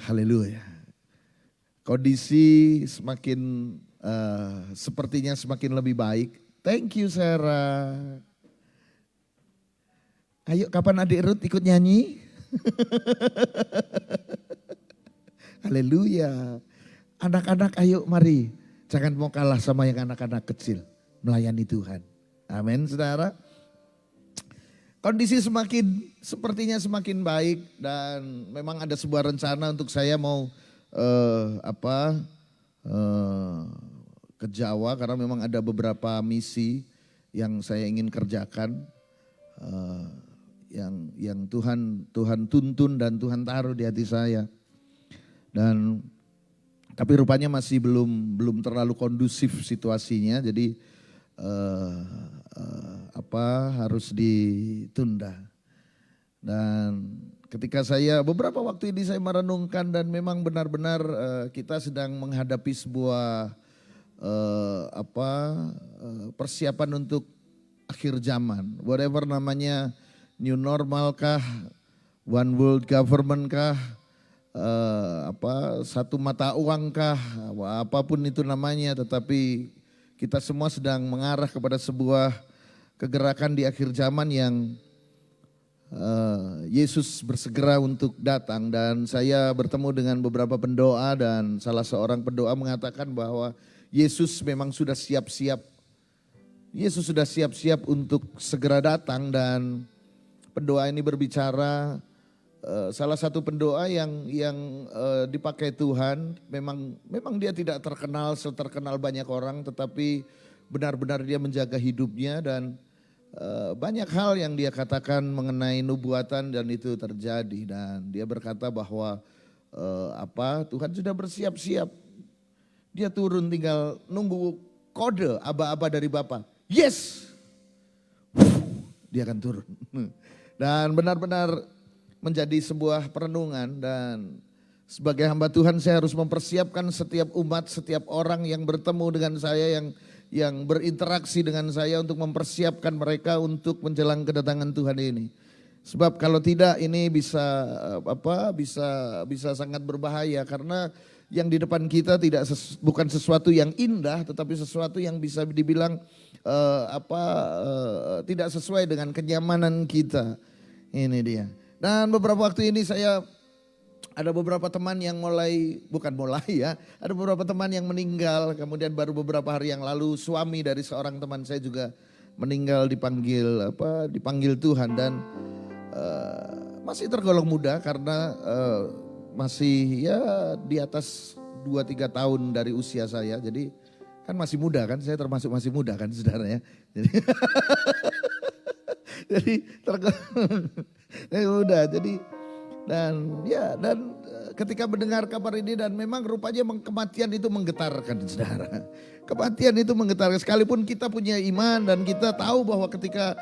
Haleluya. Kondisi semakin sepertinya semakin lebih baik. Thank you Sarah. Ayo kapan adik Ruth ikut nyanyi? Haleluya. Anak-anak ayo mari. Jangan mau kalah sama yang anak-anak kecil. Melayani Tuhan. Amin saudara. Kondisi sepertinya semakin baik dan memang ada sebuah rencana untuk saya mau ke Jawa karena memang ada beberapa misi yang saya ingin kerjakan, yang Tuhan tuntun dan Tuhan taruh di hati saya. Dan tapi rupanya masih belum terlalu kondusif situasinya, jadi harus ditunda. Dan ketika saya beberapa waktu ini saya merenungkan dan memang benar-benar kita sedang menghadapi sebuah persiapan untuk akhir zaman. Whatever namanya, new normal kah, one world government kah, satu mata uang kah, apapun itu namanya, tetapi kita semua sedang mengarah kepada sebuah kegerakan di akhir zaman yang Yesus bersegera untuk datang. Dan saya bertemu dengan beberapa pendoa dan salah seorang pendoa mengatakan bahwa Yesus memang sudah siap-siap. Yesus sudah siap-siap untuk segera datang, dan pendoa ini berbicara, salah satu pendoa yang dipakai Tuhan, memang dia tidak terkenal banyak orang, tetapi benar-benar dia menjaga hidupnya dan banyak hal yang dia katakan mengenai nubuatan dan itu terjadi. Dan dia berkata bahwa Tuhan sudah bersiap-siap. Dia turun tinggal nunggu kode aba-aba dari Bapa. Yes! Dia akan turun. Dan benar-benar menjadi sebuah perenungan, dan sebagai hamba Tuhan saya harus mempersiapkan setiap umat, setiap orang yang bertemu dengan saya, yang berinteraksi dengan saya untuk mempersiapkan mereka untuk menjelang kedatangan Tuhan ini. Sebab kalau tidak ini bisa sangat berbahaya, karena yang di depan kita bukan sesuatu yang indah, tetapi sesuatu yang bisa dibilang tidak sesuai dengan kenyamanan kita. Ini dia. Dan beberapa waktu ini ada beberapa teman yang ada beberapa teman yang meninggal. Kemudian baru beberapa hari yang lalu suami dari seorang teman saya juga meninggal, dipanggil Tuhan, dan masih tergolong muda karena masih di atas 2-3 tahun dari usia saya. Jadi kan masih muda kan, saya termasuk masih muda kan saudara ya. Jadi muda. Dan ketika mendengar kabar ini, dan memang rupanya kematian itu menggetarkan saudara. Kematian itu menggetarkan, sekalipun kita punya iman dan kita tahu bahwa ketika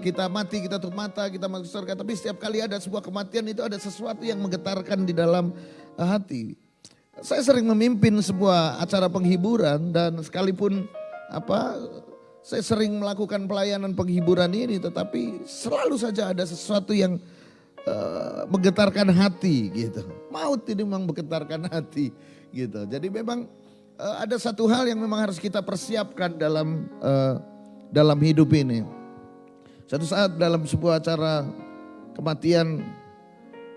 kita mati kita tutup mata, kita masuk surga. Tapi setiap kali ada sebuah kematian itu ada sesuatu yang menggetarkan di dalam hati. Saya sering memimpin sebuah acara penghiburan, dan sekalipun saya sering melakukan pelayanan penghiburan ini, tetapi selalu saja ada sesuatu yang menggetarkan hati gitu. Maut ini memang menggetarkan hati gitu. Jadi memang ada satu hal yang memang harus kita persiapkan dalam hidup ini. Satu saat dalam sebuah acara kematian,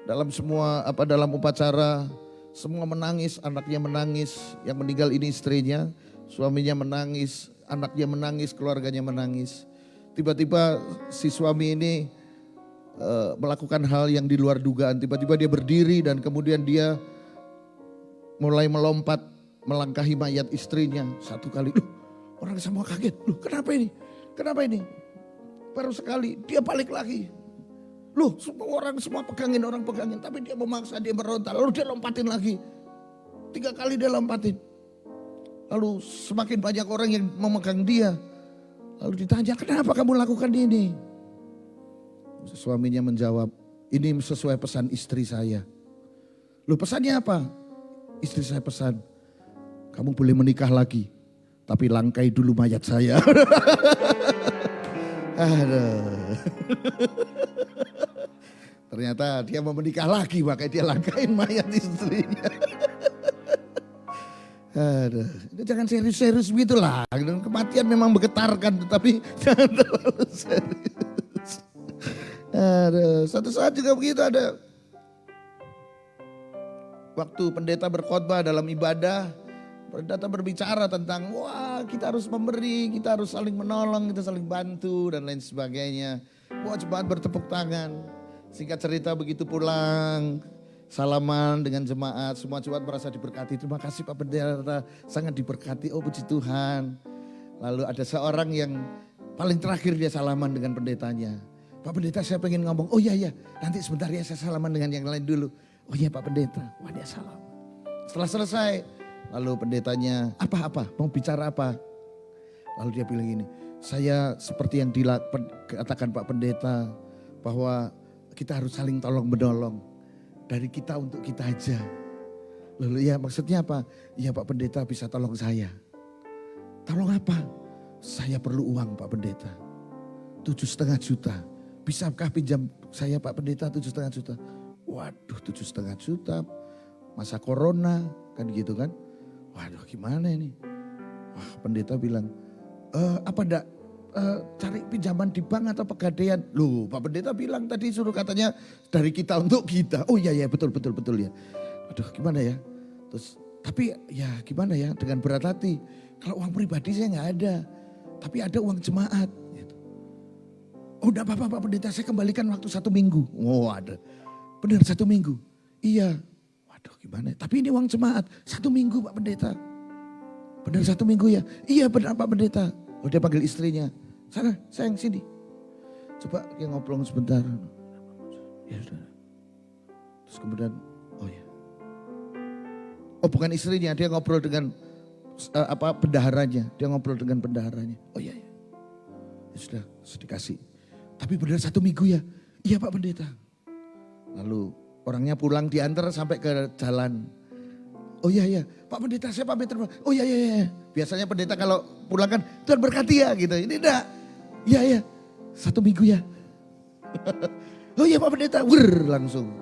dalam upacara, semua menangis, anaknya menangis, yang meninggal ini istrinya, suaminya menangis, anaknya menangis, keluarganya menangis. Tiba-tiba si suami ini melakukan hal yang di luar dugaan. Tiba-tiba dia berdiri dan kemudian dia mulai melompat melangkahi mayat istrinya. Satu kali, orang semua kaget. Kenapa ini? Kenapa ini? Baru sekali dia balik lagi. Semua pegangin, orang pegangin. Tapi dia memaksa, dia meronta. Lalu dia lompatin lagi. 3 kali dia lompatin. Lalu semakin banyak orang yang memegang dia. Lalu ditanya, kenapa kamu lakukan ini? Suaminya menjawab, ini sesuai pesan istri saya. Pesannya apa? Istri saya pesan, kamu boleh menikah lagi, tapi langkai dulu mayat saya. Aduh. Ternyata dia mau menikah lagi, makanya dia langkain mayat istrinya. Aduh, jangan serius-serius begitu lah. Kematian memang menggetarkan, tetapi jangan terlalu serius. Aduh, suatu saat juga begitu ada. Waktu pendeta berkhotbah dalam ibadah, pendeta berbicara tentang wah kita harus memberi, kita harus saling menolong, kita saling bantu dan lain sebagainya. Wah jemaat bertepuk tangan. Singkat cerita begitu pulang, salaman dengan jemaat, semua jemaat merasa diberkati. Terima kasih Pak Pendeta, sangat diberkati. Oh puji Tuhan. Lalu ada seorang yang paling terakhir dia salaman dengan pendetanya. Pak Pendeta saya pengen ngomong, oh iya nanti sebentar ya saya salaman dengan yang lain dulu. Oh iya Pak Pendeta, wah dia salam. Setelah selesai, lalu pendetanya apa mau bicara apa? Lalu dia bilang gini, saya seperti yang dikatakan Pak Pendeta bahwa kita harus saling tolong menolong. Dari kita untuk kita aja. Lalu ya maksudnya apa? Ya Pak Pendeta bisa tolong saya. Tolong apa? Saya perlu uang Pak Pendeta. 7,5 juta. Bisakah pinjam saya Pak Pendeta 7,5 juta? Waduh 7,5 juta. Masa corona kan gitu kan. Waduh gimana ini? Wah pendeta bilang, apa enggak cari pinjaman di bank atau pegadaian? Loh Pak Pendeta bilang tadi suruh katanya dari kita untuk kita. Oh iya betul ya. Aduh gimana ya. Terus tapi ya gimana ya dengan berat hati. Kalau uang pribadi saya nggak ada. Tapi ada uang jemaat. Gitu. Oh enggak apa-apa Pak Pendeta saya kembalikan waktu 1 minggu. Oh ada. Benar 1 minggu. Iya. Waduh gimana ya. Tapi ini uang jemaat 1 minggu Pak Pendeta. Benar 1 minggu ya. Iya benar Pak Pendeta. Oh dia panggil istrinya. Sana sayang sini. Coba dia ngobrol sebentar. Ya sudah. Terus kemudian oh ya. Oh bukan istrinya dia ngobrol dengan bendaharanya. Dia ngobrol dengan bendaharanya. Oh iya. Ya sudah dikasih. Tapi benar 1 minggu ya. Iya Pak Pendeta. Lalu orangnya pulang diantar sampai ke jalan. Oh iya Pak Pendeta saya pamit. Oh iya. Biasanya pendeta kalau pulang kan Tuhan berkati ya gitu. Ini enggak. Iya 1 minggu ya. Oh iya Pak Pendeta. Langsung.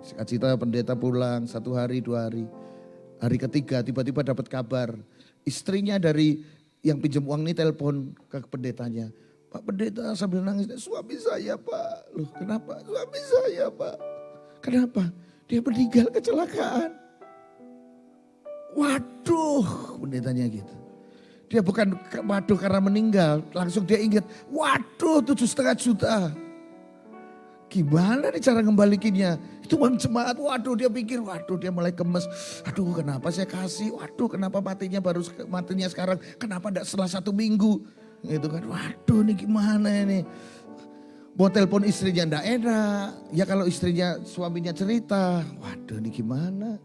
Singkat pendeta pulang 1 hari 2 hari. Hari ketiga tiba-tiba dapat kabar. Istrinya dari yang pinjam uang ini telepon ke pendetanya. Pak Pendeta sambil nangis. Suami saya Pak. Loh kenapa? Suami saya Pak. Kenapa? Dia meninggal kecelakaan. Waduh, pendetanya gitu. Dia bukan waduh karena meninggal, langsung dia ingat, waduh 7,5 juta. Gimana nih cara ngembalikinnya? Itu uang jemaat, waduh dia pikir, waduh dia mulai gemes. Aduh kenapa saya kasih, waduh kenapa matinya sekarang, kenapa enggak setelah 1 minggu. Gitu kan, waduh ini gimana ini. Mau telepon istrinya enggak enak, ya kalau suaminya cerita, waduh ini gimana.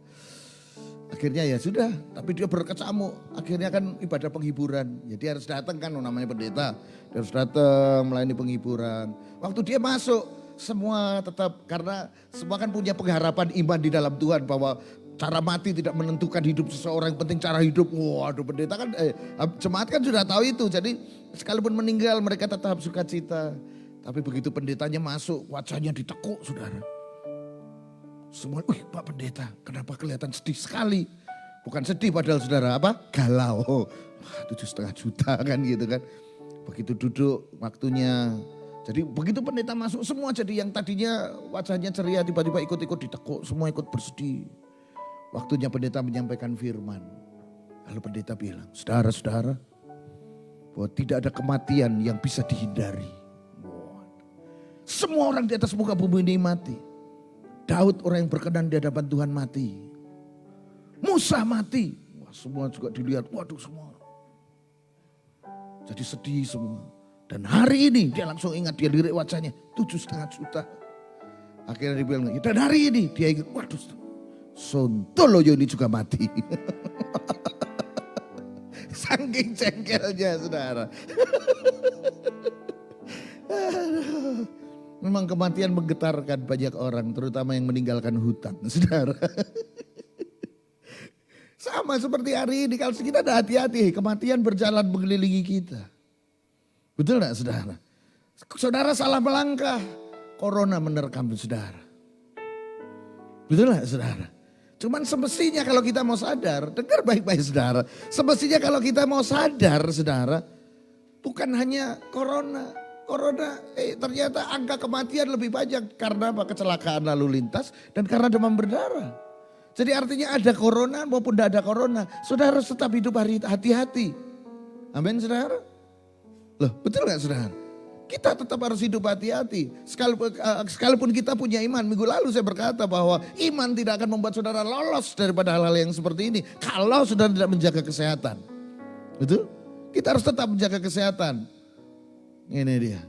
Akhirnya ya sudah, tapi dia berkecamuk. Akhirnya kan ibadah penghiburan. Jadi harus datang kan namanya pendeta. Dia harus datang melayani penghiburan. Waktu dia masuk semua tetap karena semua kan punya pengharapan iman di dalam Tuhan bahwa cara mati tidak menentukan hidup seseorang, yang penting cara hidup. Waduh pendeta kan jemaat kan sudah tahu itu. Jadi sekalipun meninggal mereka tetap sukacita. Tapi begitu pendetanya masuk wajahnya ditekuk saudara. Semua, Pak Pendeta, kenapa kelihatan sedih sekali? Bukan sedih padahal saudara, apa? Galau. Wah 7,5 juta kan gitu kan. Begitu duduk waktunya. Jadi begitu pendeta masuk semua jadi yang tadinya wajahnya ceria tiba-tiba ikut-ikut ditekuk. Semua ikut bersedih. Waktunya pendeta menyampaikan firman. Lalu pendeta bilang, saudara-saudara, bahwa tidak ada kematian yang bisa dihindari. Semua orang di atas muka bumi ini mati. Daud orang yang berkenan di hadapan Tuhan mati. Musa mati. Wah, semua juga dilihat, waduh semua. Jadi sedih semua. Dan hari ini dia langsung ingat, dia lirik wajahnya 7,5 juta. Akhirnya dia bilang, dan hari ini dia ingat, waduh Sontoloyo ini juga mati. Saking jengkelnya saudara. Memang kematian menggetarkan banyak orang, terutama yang meninggalkan hutang, saudara. Sama seperti hari ini, kalau kita ada hati-hati, kematian berjalan mengelilingi kita. Betul gak saudara? Saudara salah melangkah, corona menerkam saudara. Betul nggak saudara? Cuman semestinya kalau kita mau sadar, dengar baik-baik saudara. Semestinya kalau kita mau sadar saudara, bukan hanya corona. Ternyata angka kematian lebih banyak karena apa? Kecelakaan lalu lintas dan karena demam berdarah. Jadi artinya ada corona maupun tidak ada corona, saudara harus tetap hidup hati-hati. Amin saudara. Loh betul gak saudara? Kita tetap harus hidup hati-hati. Sekalipun kita punya iman. Minggu lalu saya berkata bahwa iman tidak akan membuat saudara lolos daripada hal-hal yang seperti ini. Kalau saudara tidak menjaga kesehatan. Betul? Kita harus tetap menjaga kesehatan. Ini dia.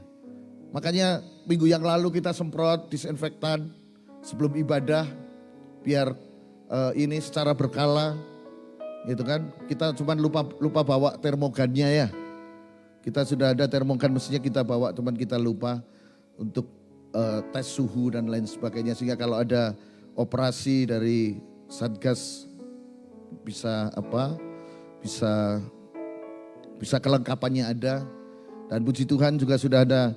Makanya minggu yang lalu kita semprot disinfektan sebelum ibadah. Biar ini secara berkala. Gitu kan. Kita cuma lupa bawa termogannya ya. Kita sudah ada termogan, mestinya kita bawa, teman kita lupa untuk tes suhu dan lain sebagainya. Sehingga kalau ada operasi dari Satgas bisa kelengkapannya ada. Dan puji Tuhan juga sudah ada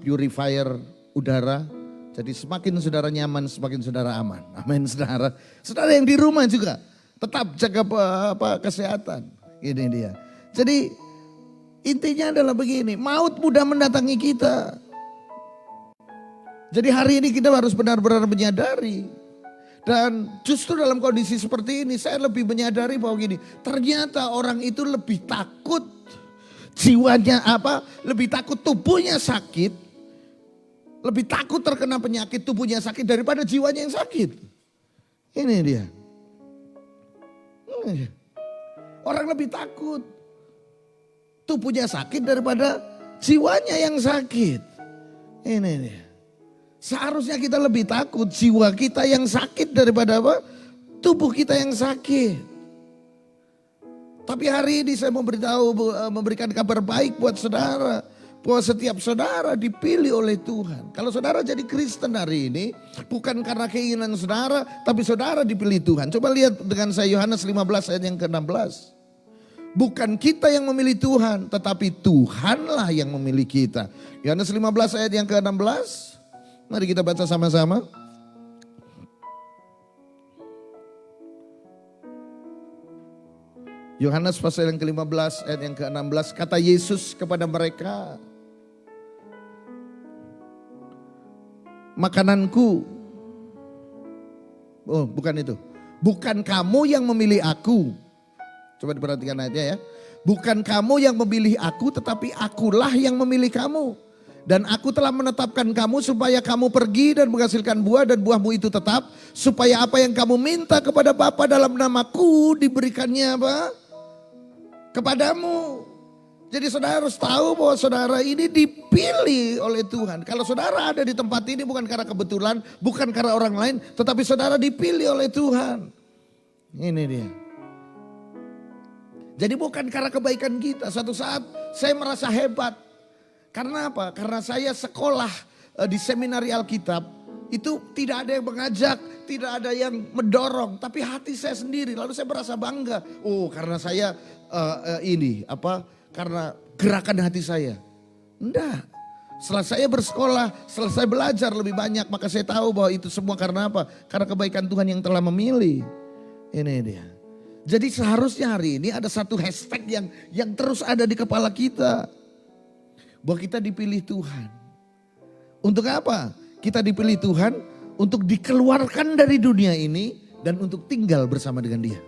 purifier udara. Jadi semakin saudara nyaman, semakin saudara aman. Amin saudara. Saudara yang di rumah juga tetap jaga kesehatan. Ini dia. Jadi intinya adalah begini, maut mudah mendatangi kita. Jadi hari ini kita harus benar-benar menyadari. Dan justru dalam kondisi seperti ini saya lebih menyadari bahwa gini, ternyata orang itu lebih takut jiwanya lebih takut tubuhnya sakit. Lebih takut terkena penyakit tubuhnya sakit daripada jiwanya yang sakit. Ini dia. Orang lebih takut tubuhnya sakit daripada jiwanya yang sakit. Ini dia. Seharusnya kita lebih takut jiwa kita yang sakit daripada tubuh kita yang sakit. Tapi hari ini saya memberikan kabar baik buat saudara. Bahwa setiap saudara dipilih oleh Tuhan. Kalau saudara jadi Kristen hari ini, bukan karena keinginan saudara, tapi saudara dipilih Tuhan. Coba lihat dengan saya Yohanes 15 ayat yang ke-16. Bukan kita yang memilih Tuhan, tetapi Tuhanlah yang memilih kita. Yohanes 15 ayat yang ke-16. Mari kita baca sama-sama. Yohanes pasal yang ke-15 ayat yang ke-16. Kata Yesus kepada mereka, makananku. Oh bukan itu. Bukan kamu yang memilih aku. Coba diperhatikan ayatnya ya. Bukan kamu yang memilih aku, tetapi akulah yang memilih kamu. Dan aku telah menetapkan kamu supaya kamu pergi dan menghasilkan buah dan buahmu itu tetap. Supaya apa yang kamu minta kepada Bapa dalam namaku diberikannya kepadamu. Jadi saudara harus tahu bahwa saudara ini dipilih oleh Tuhan. Kalau saudara ada di tempat ini bukan karena kebetulan, bukan karena orang lain. Tetapi saudara dipilih oleh Tuhan. Ini dia. Jadi bukan karena kebaikan kita. Suatu saat saya merasa hebat. Karena apa? Karena saya sekolah di seminari Alkitab. Itu tidak ada yang mengajak, tidak ada yang mendorong. Tapi hati saya sendiri. Lalu saya merasa bangga. Oh karena saya karena gerakan hati saya. Enggak. Setelah saya bersekolah, setelah saya belajar lebih banyak. Maka saya tahu bahwa itu semua karena apa? Karena kebaikan Tuhan yang telah memilih. Ini dia. Jadi seharusnya hari ini ada satu hashtag yang terus ada di kepala kita. Bahwa kita dipilih Tuhan. Untuk apa? Kita dipilih Tuhan untuk dikeluarkan dari dunia ini dan untuk tinggal bersama dengan Dia.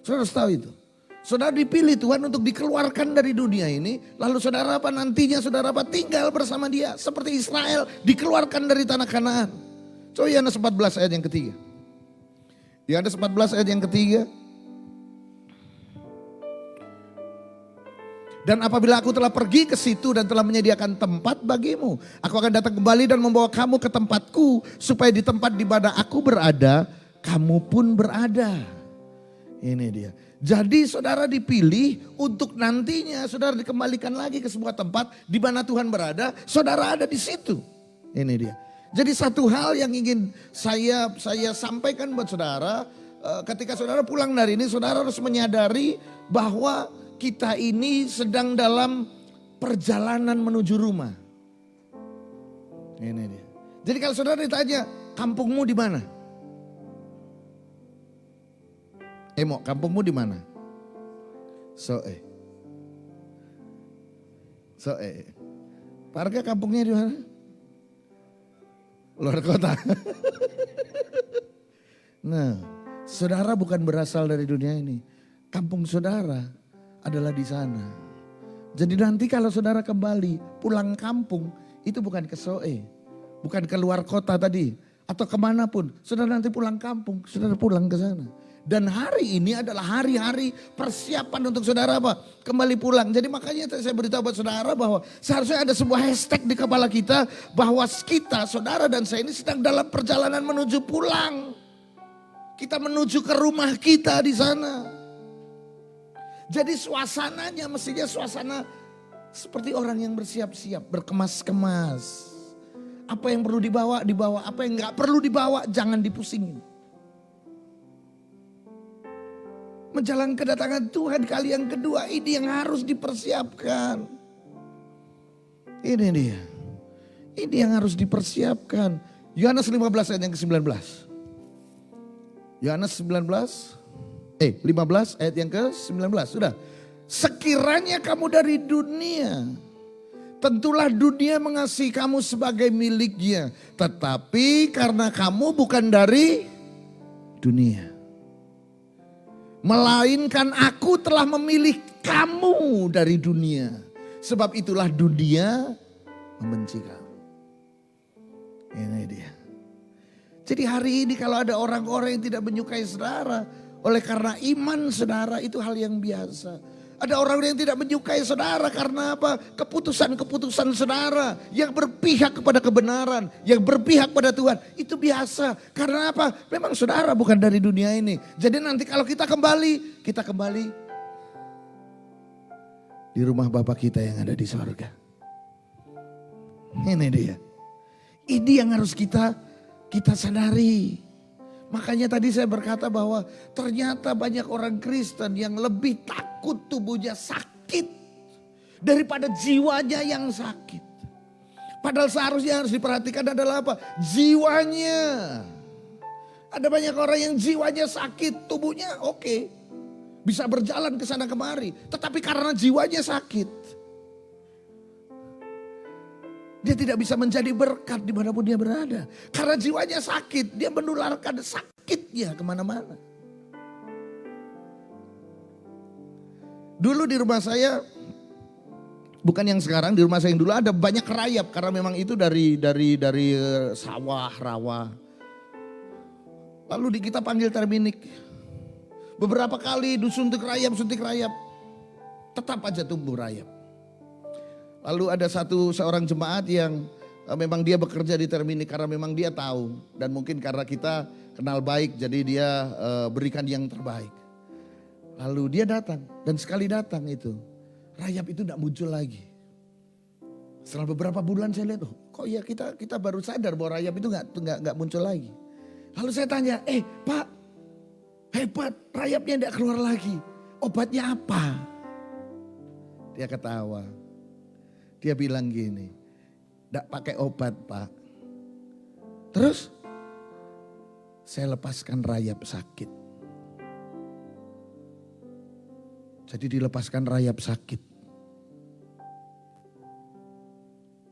Saudara harus tahu itu. Saudara dipilih Tuhan untuk dikeluarkan dari dunia ini. Lalu saudara nantinya saudara tinggal bersama Dia. Seperti Israel dikeluarkan dari tanah Kanaan. Coba Yohanes 14 ayat yang ketiga. Yohanes 14 ayat yang ketiga. Dan apabila aku telah pergi ke situ dan telah menyediakan tempat bagimu, aku akan datang kembali dan membawa kamu ke tempatku, supaya di tempat di mana aku berada, kamu pun berada. Ini dia. Jadi saudara dipilih untuk nantinya saudara dikembalikan lagi ke sebuah tempat di mana Tuhan berada, saudara ada di situ. Ini dia. Jadi satu hal yang ingin saya sampaikan buat saudara, ketika saudara pulang dari ini, saudara harus menyadari bahwa kita ini sedang dalam perjalanan menuju rumah. Ini dia. Jadi kalau saudara ditanya, kampungmu di mana? Emo, kampungmu di mana? Soe. Parga kampungnya di mana? Luar kota. Nah, saudara bukan berasal dari dunia ini. Kampung saudara adalah di sana. Jadi nanti kalau saudara kembali pulang kampung, itu bukan ke Soe, bukan ke luar kota tadi, atau kemanapun. Saudara nanti pulang kampung, saudara pulang ke sana. Dan hari ini adalah hari-hari persiapan untuk saudara apa? Kembali pulang. Jadi makanya saya beritahu buat saudara bahwa seharusnya ada sebuah hashtag di kepala kita bahwa kita, saudara dan saya ini sedang dalam perjalanan menuju pulang. Kita menuju ke rumah kita di sana. Jadi suasananya mestinya suasana seperti orang yang bersiap-siap, berkemas-kemas. Apa yang perlu dibawa, dibawa. Apa yang gak perlu dibawa, jangan dipusingin. Menjalankan kedatangan Tuhan kali yang kedua, ini yang harus dipersiapkan. Ini dia. Ini yang harus dipersiapkan. Yohanes 15 ayat yang ke-19. Yohanes 15 ayat yang ke-19. Sudah. Sekiranya kamu dari dunia, tentulah dunia mengasihi kamu sebagai miliknya. Tetapi karena kamu bukan dari dunia, melainkan aku telah memilih kamu dari dunia. Sebab itulah dunia membenci kamu. Ini dia. Jadi hari ini kalau ada orang-orang yang tidak menyukai saudara, oleh karena iman saudara itu hal yang biasa. Ada orang yang tidak menyukai saudara karena apa? Keputusan-keputusan saudara yang berpihak kepada kebenaran, yang berpihak pada Tuhan. Itu biasa. Karena apa? Memang saudara bukan dari dunia ini. Jadi nanti kalau kita kembali di rumah Bapa kita yang ada di sorga. Ini dia. Ini yang harus kita sadari. Makanya tadi saya berkata bahwa ternyata banyak orang Kristen yang lebih takut tubuhnya sakit daripada jiwanya yang sakit. Padahal seharusnya harus diperhatikan adalah apa? Jiwanya. Ada banyak orang yang jiwanya sakit, tubuhnya oke. Bisa berjalan ke sana kemari. Tetapi karena jiwanya sakit, dia tidak bisa menjadi berkat dimanapun dia berada. Karena jiwanya sakit, dia menularkan sakitnya kemana-mana. Dulu di rumah saya, bukan yang sekarang, di rumah saya yang dulu ada banyak rayap. Karena memang itu dari sawah, rawa. Lalu kita panggil terminik. Beberapa kali suntik rayap. Tetap aja tumbuh rayap. Lalu ada seorang jemaat yang memang dia bekerja di terminik karena memang dia tahu. Dan mungkin karena kita kenal baik jadi dia berikan yang terbaik. Lalu dia datang dan sekali datang itu rayap itu tidak muncul lagi. Setelah beberapa bulan saya lihat, kok ya kita baru sadar bahwa rayap itu nggak muncul lagi. Lalu saya tanya, Pak, hebat rayapnya tidak keluar lagi. Obatnya apa? Dia ketawa. Dia bilang gini, tidak pakai obat Pak. Terus saya lepaskan rayap sakit. Jadi dilepaskan rayap sakit.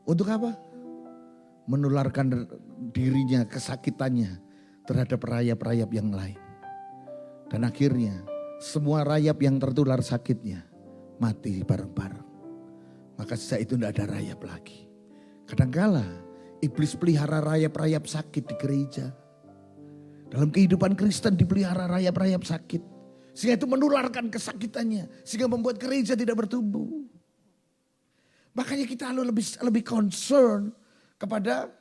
Untuk apa? Menularkan dirinya, kesakitannya terhadap rayap-rayap yang lain. Dan akhirnya semua rayap yang tertular sakitnya mati bareng-bareng. Maka sejak itu tidak ada rayap lagi. Kadangkala iblis pelihara rayap-rayap sakit di gereja. Dalam kehidupan Kristen dipelihara rayap-rayap sakit. Sehingga itu menularkan kesakitannya. Sehingga membuat gereja tidak bertumbuh. Makanya kita lebih concern kepada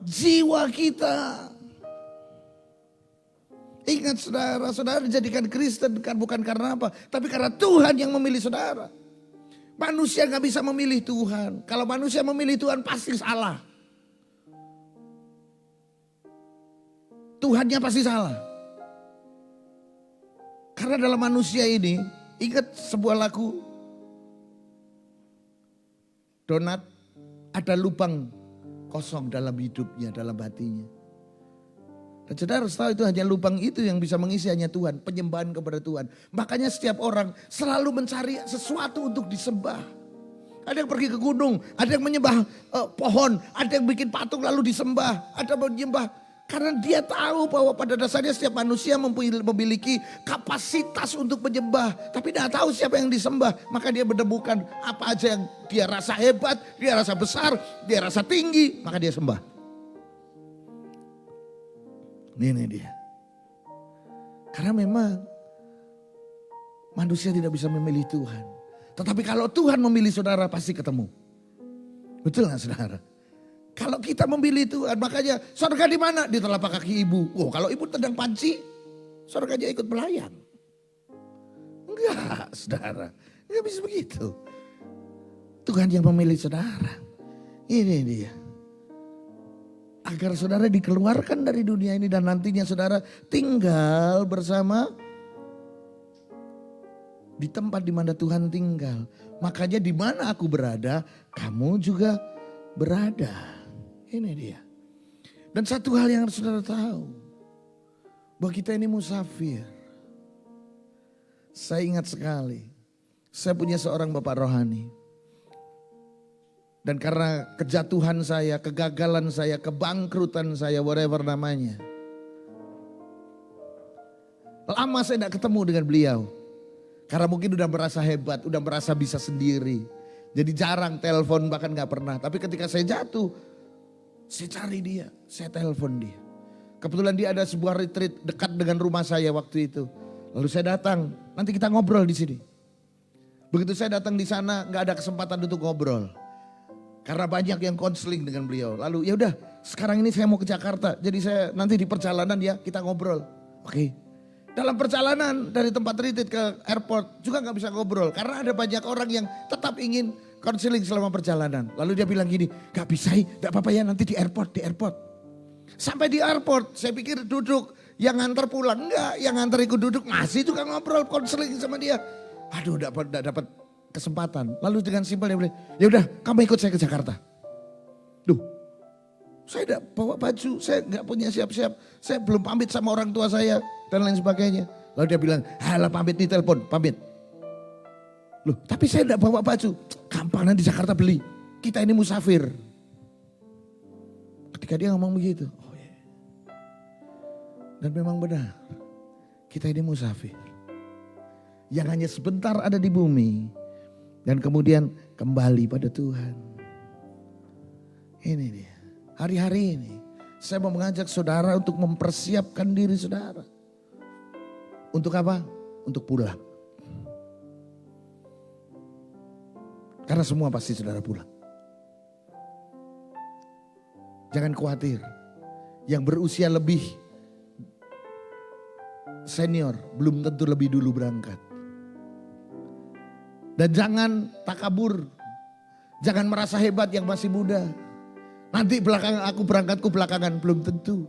jiwa kita. Ingat saudara dijadikan Kristen bukan karena apa. Tapi karena Tuhan yang memilih saudara. Manusia gak bisa memilih Tuhan. Kalau manusia memilih Tuhan pasti salah. Tuhannya pasti salah. Karena dalam manusia ini, ingat sebuah lagu. Donat, ada lubang kosong dalam hidupnya, dalam hatinya. Dan saudara harus tahu itu hanya lubang itu yang bisa mengisi hanya Tuhan, penyembahan kepada Tuhan. Makanya setiap orang selalu mencari sesuatu untuk disembah. Ada yang pergi ke gunung, ada yang menyembah pohon, ada yang bikin patung lalu disembah, ada yang menyembah. Karena dia tahu bahwa pada dasarnya setiap manusia memiliki kapasitas untuk menyembah. Tapi tidak tahu siapa yang disembah. Maka dia menemukan apa aja yang dia rasa hebat, dia rasa besar, dia rasa tinggi. Maka dia sembah. Ini dia. Karena memang manusia tidak bisa memilih Tuhan. Tetapi kalau Tuhan memilih saudara pasti ketemu. Betul gak saudara? Kalau kita memilih Tuhan, makanya surga di mana? Di telapak kaki ibu. Oh, kalau ibu tendang panci, surganya ikut melayang. Enggak, saudara. Enggak bisa begitu. Tuhan yang memilih saudara. Ini dia. Agar saudara dikeluarkan dari dunia ini dan nantinya saudara tinggal bersama di tempat di mana Tuhan tinggal. Makanya di mana aku berada, kamu juga berada. Ini dia. Dan satu hal yang harus saudara tahu. Bahwa kita ini musafir. Saya ingat sekali. Saya punya seorang bapak rohani. Dan karena kejatuhan saya, kegagalan saya, kebangkrutan saya, whatever namanya. Lama saya tidak ketemu dengan beliau. Karena mungkin udah merasa hebat, udah merasa bisa sendiri. Jadi jarang telepon, bahkan gak pernah. Tapi ketika saya jatuh, saya cari dia, saya telepon dia. Kebetulan dia ada sebuah retreat dekat dengan rumah saya waktu itu. Lalu saya datang, nanti kita ngobrol di sini. Begitu saya datang di sana, gak ada kesempatan untuk ngobrol. Karena banyak yang konseling dengan beliau. Lalu ya udah, sekarang ini saya mau ke Jakarta. Jadi saya nanti di perjalanan ya kita ngobrol. Oke. Dalam perjalanan dari tempat retreat ke airport juga gak bisa ngobrol. Karena ada banyak orang yang tetap ingin konseling selama perjalanan. Lalu dia bilang gini, gak bisa, gak apa-apa ya nanti di airport. Sampai di airport saya pikir duduk, yang nganter pulang. Enggak, yang nganter ikut duduk masih juga ngobrol konseling sama dia. Aduh gak dapat kesempatan. Lalu dengan simpel dia bilang, ya udah kamu ikut saya ke Jakarta. Duh, saya tidak bawa baju, saya gak punya siap-siap. Saya belum pamit sama orang tua saya dan lain sebagainya. Lalu dia bilang, halah pamit nih telepon, pamit. Loh, tapi saya tidak bawa baju. Gampang nanti di Jakarta beli. Kita ini musafir. Ketika dia ngomong begitu. Oh ya. Dan memang benar. Kita ini musafir. Yang hanya sebentar ada di bumi. Dan kemudian kembali pada Tuhan. Ini dia. Hari-hari ini. Saya mau mengajak saudara untuk mempersiapkan diri saudara. Untuk apa? Untuk pulang. Karena semua pasti saudara pulang. Jangan khawatir. Yang berusia lebih senior belum tentu lebih dulu berangkat. Dan jangan takabur. Jangan merasa hebat yang masih muda. Nanti belakangan aku berangkatku belakangan, belum tentu.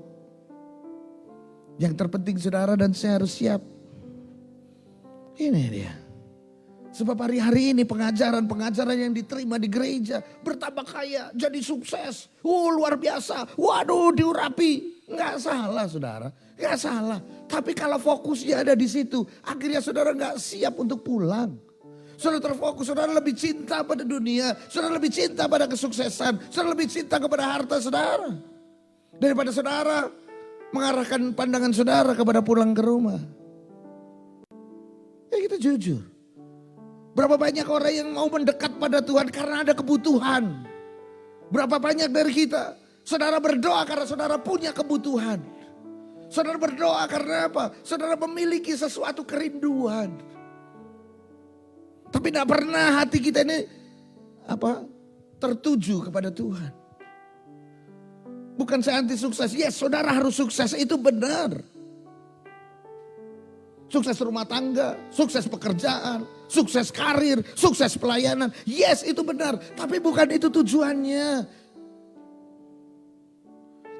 Yang terpenting saudara dan saya harus siap. Ini dia. Sebab hari-hari ini pengajaran-pengajaran yang diterima di gereja bertambah kaya, jadi sukses. Luar biasa. Waduh, diurapi. Enggak salah saudara, enggak salah. Tapi kalau fokusnya ada di situ, akhirnya saudara enggak siap untuk pulang. Saudara terfokus, saudara lebih cinta pada dunia, saudara lebih cinta pada kesuksesan, saudara lebih cinta kepada harta saudara. Daripada saudara mengarahkan pandangan saudara kepada pulang ke rumah. Ya kita jujur. Berapa banyak orang yang mau mendekat pada Tuhan karena ada kebutuhan. Berapa banyak dari kita, saudara berdoa karena saudara punya kebutuhan. Saudara berdoa karena apa? Saudara memiliki sesuatu kerinduan. Tapi tidak pernah hati kita ini tertuju kepada Tuhan. Bukan saya anti sukses, yes saudara harus sukses, itu benar. Sukses rumah tangga, sukses pekerjaan, sukses karir, sukses pelayanan. Yes itu benar, tapi bukan itu tujuannya.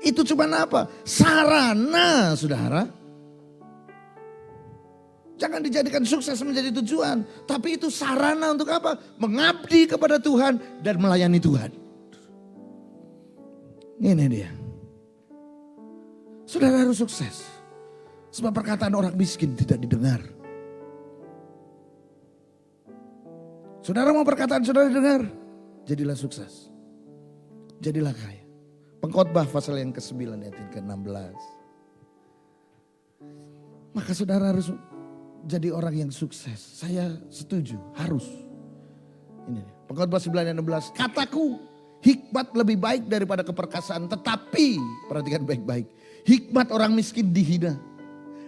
Itu cuma apa? Sarana saudara. Jangan dijadikan sukses menjadi tujuan. Tapi itu sarana untuk apa? Mengabdi kepada Tuhan dan melayani Tuhan. Ini dia. Saudara harus sukses. Sebab perkataan orang miskin tidak didengar. Saudara mau perkataan saudara dengar, jadilah sukses. Jadilah kaya. Pengkhotbah pasal yang ke-9 ayat yang ke-16. Maka saudara harus jadi orang yang sukses. Saya setuju, harus. Ini dia. Pengkhotbah 9 ayat 16. Kataku, hikmat lebih baik daripada keperkasaan. Tetapi, perhatikan baik-baik. Hikmat orang miskin dihina.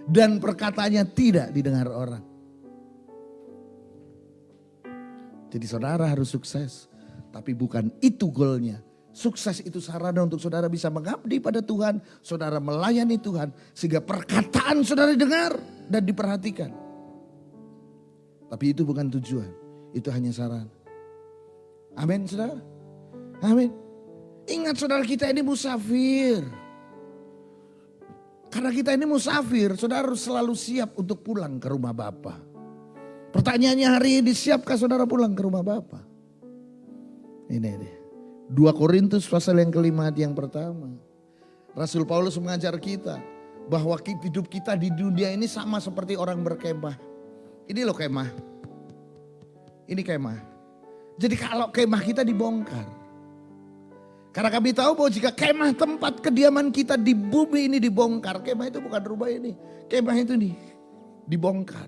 Dan perkataannya tidak didengar orang. Jadi saudara harus sukses. Tapi bukan itu goalnya. Sukses itu sarana untuk saudara bisa mengabdi pada Tuhan. Saudara melayani Tuhan. Sehingga perkataan saudara dengar dan diperhatikan. Tapi itu bukan tujuan. Itu hanya sarana. Amin saudara. Amin. Ingat saudara, kita ini musafir. Karena kita ini musafir, saudara harus selalu siap untuk pulang ke rumah Bapa. Pertanyaannya hari ini, siapkah saudara pulang ke rumah Bapa? Ini dia. 2 Korintus pasal yang kelima ayat yang pertama. Rasul Paulus mengajar kita bahwa hidup kita di dunia ini sama seperti orang berkemah. Ini loh kemah. Ini kemah. Jadi kalau kemah kita dibongkar. Karena kami tahu bahwa jika kemah tempat kediaman kita di bumi ini dibongkar. Kemah itu bukan rumah ini. Kemah itu nih dibongkar.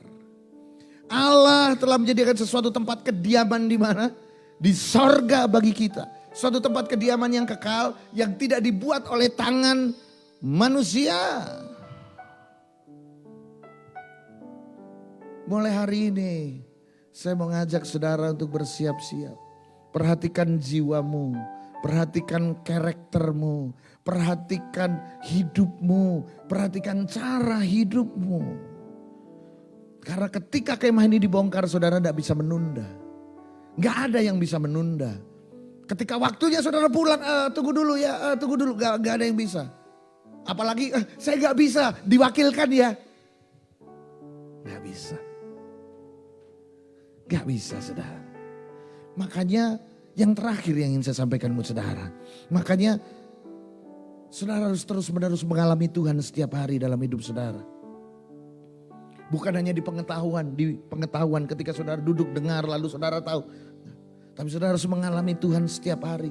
Allah telah menjadikan sesuatu tempat kediaman di mana? Di sorga bagi kita. Suatu tempat kediaman yang kekal, yang tidak dibuat oleh tangan manusia. Mulai hari ini, saya mengajak saudara untuk bersiap-siap. Perhatikan jiwamu, perhatikan karaktermu, perhatikan hidupmu, perhatikan cara hidupmu. Karena ketika kemah ini dibongkar, saudara tidak bisa menunda. Gak ada yang bisa menunda. Ketika waktunya saudara pulang, tunggu dulu ya, tunggu dulu. Gak ada yang bisa. Apalagi saya gak bisa diwakilkan ya. Gak bisa. Gak bisa saudara. Makanya yang terakhir yang ingin saya sampaikan buat saudara. Makanya saudara harus terus menerus mengalami Tuhan setiap hari dalam hidup saudara. Bukan hanya di pengetahuan ketika saudara duduk dengar lalu saudara tahu. Tapi saudara harus mengalami Tuhan setiap hari.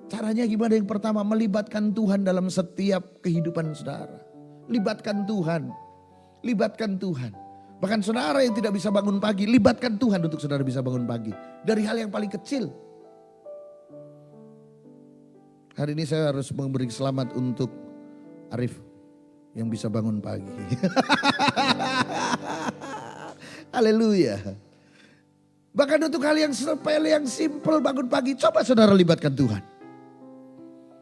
Caranya gimana? Yang pertama, melibatkan Tuhan dalam setiap kehidupan saudara. Libatkan Tuhan. Libatkan Tuhan. Bahkan saudara yang tidak bisa bangun pagi, libatkan Tuhan untuk saudara bisa bangun pagi. Dari hal yang paling kecil. Hari ini saya harus memberi selamat untuk Arif yang bisa bangun pagi. Haleluya. Bahkan untuk hal yang sepele, yang simple, bangun pagi, coba saudara libatkan Tuhan.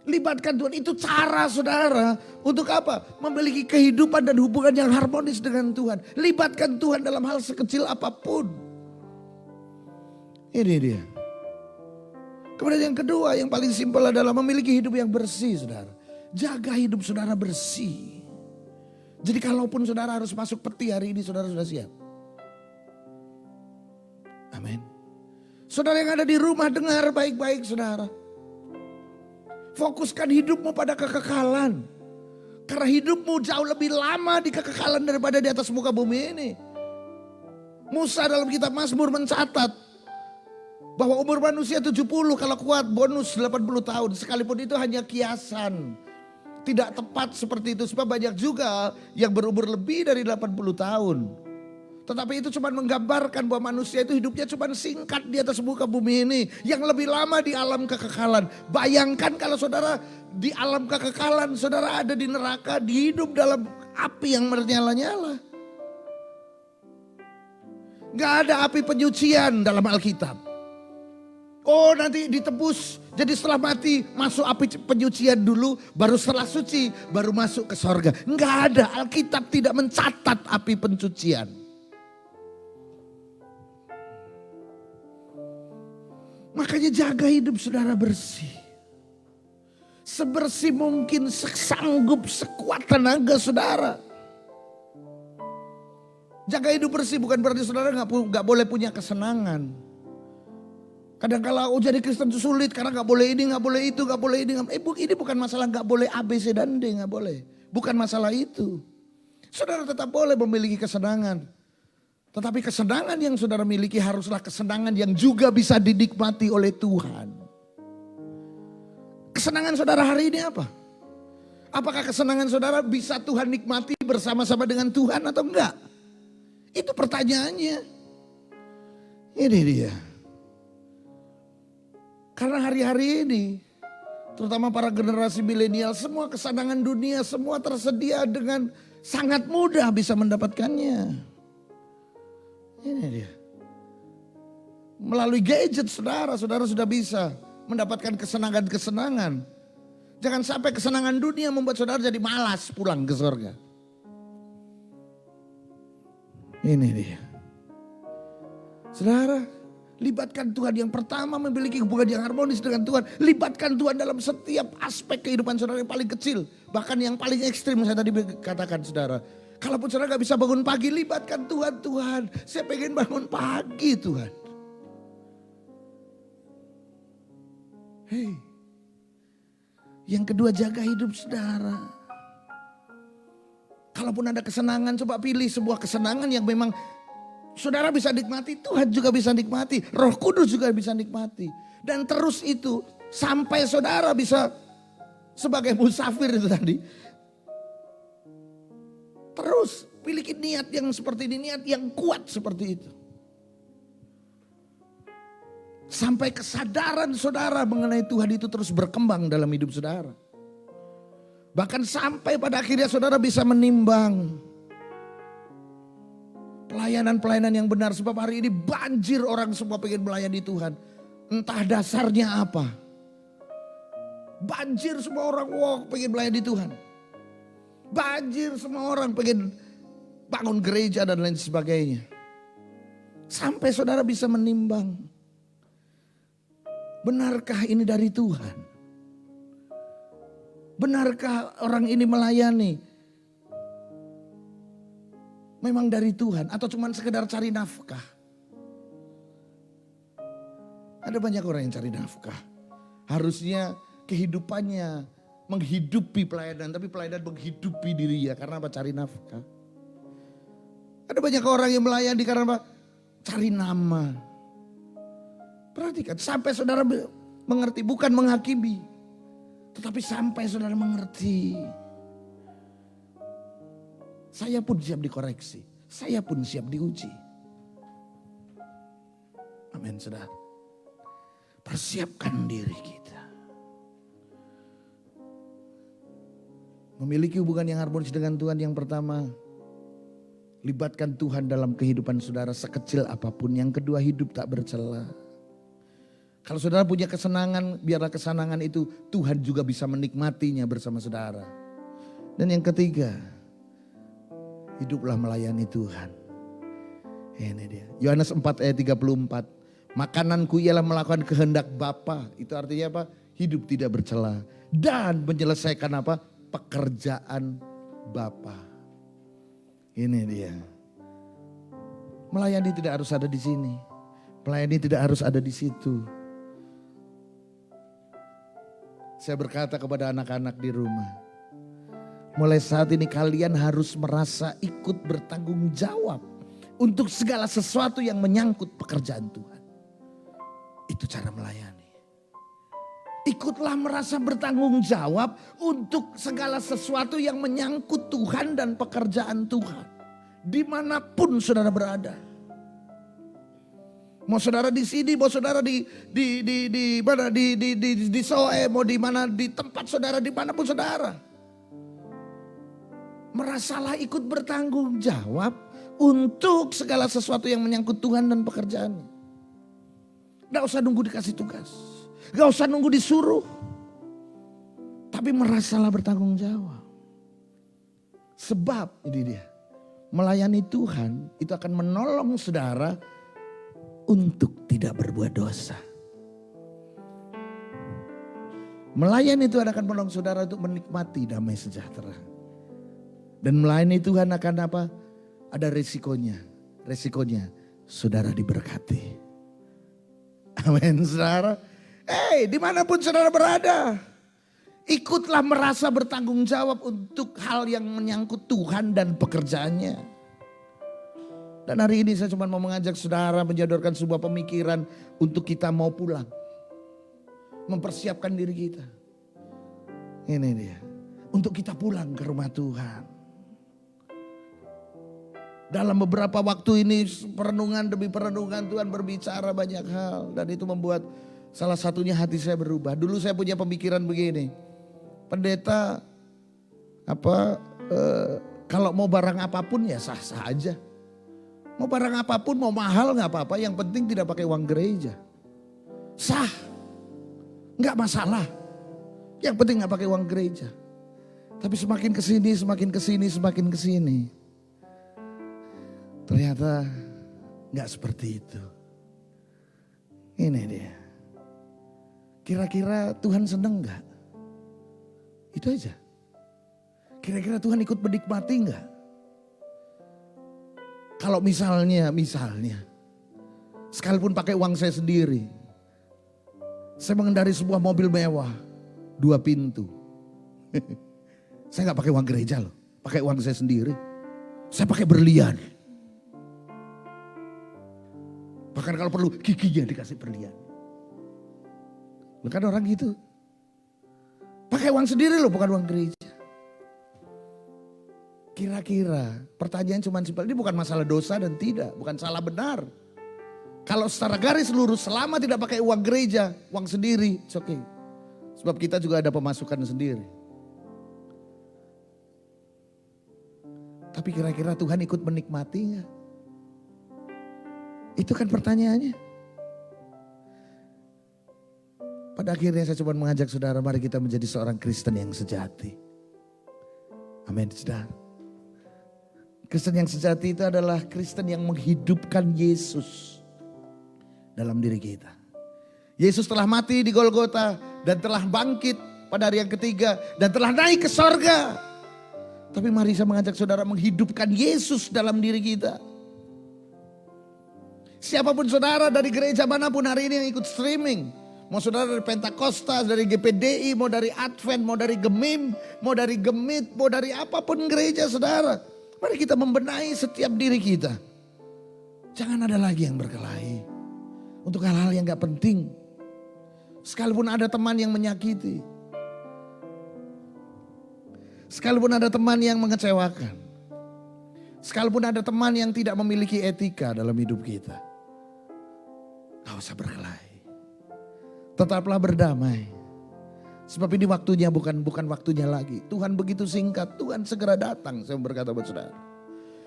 Libatkan Tuhan, itu cara saudara untuk apa? Memiliki kehidupan dan hubungan yang harmonis dengan Tuhan. Libatkan Tuhan dalam hal sekecil apapun. Ini dia. Kemudian yang kedua, yang paling simpel adalah memiliki hidup yang bersih saudara. Jaga hidup saudara bersih. Jadi kalaupun saudara harus masuk peti hari ini, saudara sudah siap. Amin. Saudara yang ada di rumah, dengar baik-baik saudara. Fokuskan hidupmu pada kekekalan. Karena hidupmu jauh lebih lama di kekekalan daripada di atas muka bumi ini. Musa dalam kitab Mazmur mencatat bahwa umur manusia 70, kalau kuat bonus 80 tahun. Sekalipun itu hanya kiasan. Tidak tepat seperti itu, sebab banyak juga yang berumur lebih dari 80 tahun. Tetapi itu cuma menggambarkan bahwa manusia itu hidupnya cuma singkat di atas muka bumi ini. Yang lebih lama di alam kekekalan. Bayangkan kalau saudara di alam kekekalan, saudara ada di neraka, hidup dalam api yang menyala-nyala. Gak ada api penyucian dalam Alkitab. Oh nanti ditebus, jadi setelah mati masuk api penyucian dulu, baru setelah suci, baru masuk ke sorga. Gak ada, Alkitab tidak mencatat api pencucian. Makanya jaga hidup saudara bersih. Sebersih mungkin, sesanggup, sekuat tenaga saudara. Jaga hidup bersih bukan berarti saudara gak boleh punya kesenangan. Kadang kala jadi Kristen itu sulit karena gak boleh ini, gak boleh itu, gak boleh ini. Ini bukan masalah gak boleh A, B, C, dan D, gak boleh. Bukan masalah itu. Saudara tetap boleh memiliki kesenangan. Tetapi kesenangan yang saudara miliki haruslah kesenangan yang juga bisa dinikmati oleh Tuhan. Kesenangan saudara hari ini apa? Apakah kesenangan saudara bisa Tuhan nikmati bersama-sama dengan Tuhan atau enggak? Itu pertanyaannya. Ini dia. Karena hari-hari ini, terutama para generasi milenial, semua kesenangan dunia, semua tersedia dengan sangat mudah bisa mendapatkannya. Ini dia. Melalui gadget saudara sudah bisa mendapatkan kesenangan-kesenangan. Jangan sampai kesenangan dunia membuat saudara jadi malas pulang ke surga. Ini dia. Saudara, libatkan Tuhan. Yang pertama memiliki hubungan yang harmonis dengan Tuhan. Libatkan Tuhan dalam setiap aspek kehidupan saudara yang paling kecil. Bahkan yang paling ekstrim saya tadi katakan saudara. Kalaupun saudara gak bisa bangun pagi, libatkan Tuhan. Tuhan, saya pengen bangun pagi Tuhan. Hei. Yang kedua, jaga hidup saudara. Kalaupun ada kesenangan, coba pilih sebuah kesenangan yang memang saudara bisa nikmati. Tuhan juga bisa nikmati. Roh Kudus juga bisa nikmati. Dan terus itu sampai saudara bisa sebagai musafir itu tadi. Terus miliki niat yang seperti ini, niat yang kuat seperti itu. Sampai kesadaran saudara mengenai Tuhan itu terus berkembang dalam hidup saudara. Bahkan sampai pada akhirnya saudara bisa menimbang pelayanan-pelayanan yang benar. Sebab hari ini banjir orang semua pengen melayani Tuhan. Entah dasarnya apa. Banjir semua orang pengen melayani Tuhan. Banjir semua orang pengen bangun gereja dan lain sebagainya. Sampai saudara bisa menimbang. Benarkah ini dari Tuhan? Benarkah orang ini melayani memang dari Tuhan atau cuma sekedar cari nafkah? Ada banyak orang yang cari nafkah. Harusnya kehidupannya menghidupi pelayanan, tapi pelayanan menghidupi dirinya karena apa? Cari nafkah. Ada banyak orang yang melayani karena apa? Cari nama. Perhatikan, sampai saudara mengerti, bukan menghakimi. Tetapi sampai saudara mengerti. Saya pun siap dikoreksi. Saya pun siap diuji. Amin saudara. Persiapkan diri kita. Memiliki hubungan yang harmonis dengan Tuhan yang pertama. Libatkan Tuhan dalam kehidupan saudara sekecil apapun. Yang kedua, hidup tak bercela. Kalau saudara punya kesenangan, biarlah kesenangan itu Tuhan juga bisa menikmatinya bersama saudara. Dan yang ketiga, hiduplah melayani Tuhan. Ini dia. Yohanes 4 ayat 34. Makananku ialah melakukan kehendak Bapa. Itu artinya apa? Hidup tidak bercela. Dan menyelesaikan apa? Pekerjaan Bapa. Ini dia. Melayani tidak harus ada di sini. Melayani tidak harus ada di situ. Saya berkata kepada anak-anak di rumah. Mulai saat ini kalian harus merasa ikut bertanggung jawab. Untuk segala sesuatu yang menyangkut pekerjaan Tuhan. Itu cara melayani. Ikutlah merasa bertanggung jawab untuk segala sesuatu yang menyangkut Tuhan dan pekerjaan Tuhan. Dimanapun saudara berada. Mau saudara di sini, mau saudara di mana di Soe, mau di mana di tempat saudara, dimanapun saudara. Merasalah ikut bertanggung jawab untuk segala sesuatu yang menyangkut Tuhan dan pekerjaannya. Gak usah nunggu dikasih tugas, gak usah nunggu disuruh, tapi merasalah bertanggung jawab. Sebab ini dia, melayani Tuhan itu akan menolong saudara untuk tidak berbuat dosa. Melayani Tuhan akan menolong saudara untuk menikmati damai sejahtera. Dan melayani Tuhan akan apa? Ada resikonya. Resikonya saudara diberkati. Amin saudara. Dimanapun saudara berada, ikutlah merasa bertanggung jawab untuk hal yang menyangkut Tuhan dan pekerjaannya. Dan hari ini saya cuma mau mengajak saudara menyodorkan sebuah pemikiran untuk kita mau pulang. Mempersiapkan diri kita. Ini dia. Untuk kita pulang ke rumah Tuhan. Dalam beberapa waktu ini perenungan demi perenungan Tuhan berbicara banyak hal. Dan itu membuat salah satunya hati saya berubah. Dulu saya punya pemikiran begini. Pendeta kalau mau barang apapun ya sah-sah aja. Mau barang apapun, mau mahal gak apa-apa. Yang penting tidak pakai uang gereja. Sah. Gak masalah. Yang penting gak pakai uang gereja. Tapi semakin kesini, semakin kesini. Ternyata gak seperti itu. Ini dia. Kira-kira Tuhan seneng gak? Itu aja. Kira-kira Tuhan ikut menikmati gak? Kalau misalnya, sekalipun pakai uang saya sendiri, saya mengendari sebuah mobil mewah, 2 pintu. Saya nggak pakai uang gereja loh, pakai uang saya sendiri. Saya pakai berlian. Bahkan kalau perlu giginya dikasih berlian. Kan orang gitu. Pakai uang sendiri loh, bukan uang gereja. Kira-kira pertanyaan cuma simpel, ini bukan masalah dosa dan tidak, bukan salah benar. Kalau secara garis lurus selama tidak pakai uang gereja, uang sendiri, it's okay. Sebab kita juga ada pemasukan sendiri. Tapi kira-kira Tuhan ikut menikmati gak? Itu kan pertanyaannya. Pada akhirnya saya coba mengajak saudara, mari kita menjadi seorang Kristen yang sejati. Amin saudara. Kristen yang sejati itu adalah Kristen yang menghidupkan Yesus dalam diri kita. Yesus telah mati di Golgota dan telah bangkit pada hari yang ketiga dan telah naik ke sorga. Tapi mari saya mengajak saudara menghidupkan Yesus dalam diri kita. Siapapun saudara dari gereja manapun hari ini yang ikut streaming. Mau saudara dari Pentakosta, dari GPDI, mau dari Advent, mau dari Gemim, mau dari Gemit, mau dari apapun gereja saudara. Mari kita membenahi setiap diri kita. Jangan ada lagi yang berkelahi. Untuk hal-hal yang gak penting. Sekalipun ada teman yang menyakiti. Sekalipun ada teman yang mengecewakan. Sekalipun ada teman yang tidak memiliki etika dalam hidup kita. Gak usah berkelahi. Tetaplah berdamai. Sebab ini waktunya bukan waktunya lagi. Tuhan begitu singkat, Tuhan segera datang. Saya berkata buat saudara.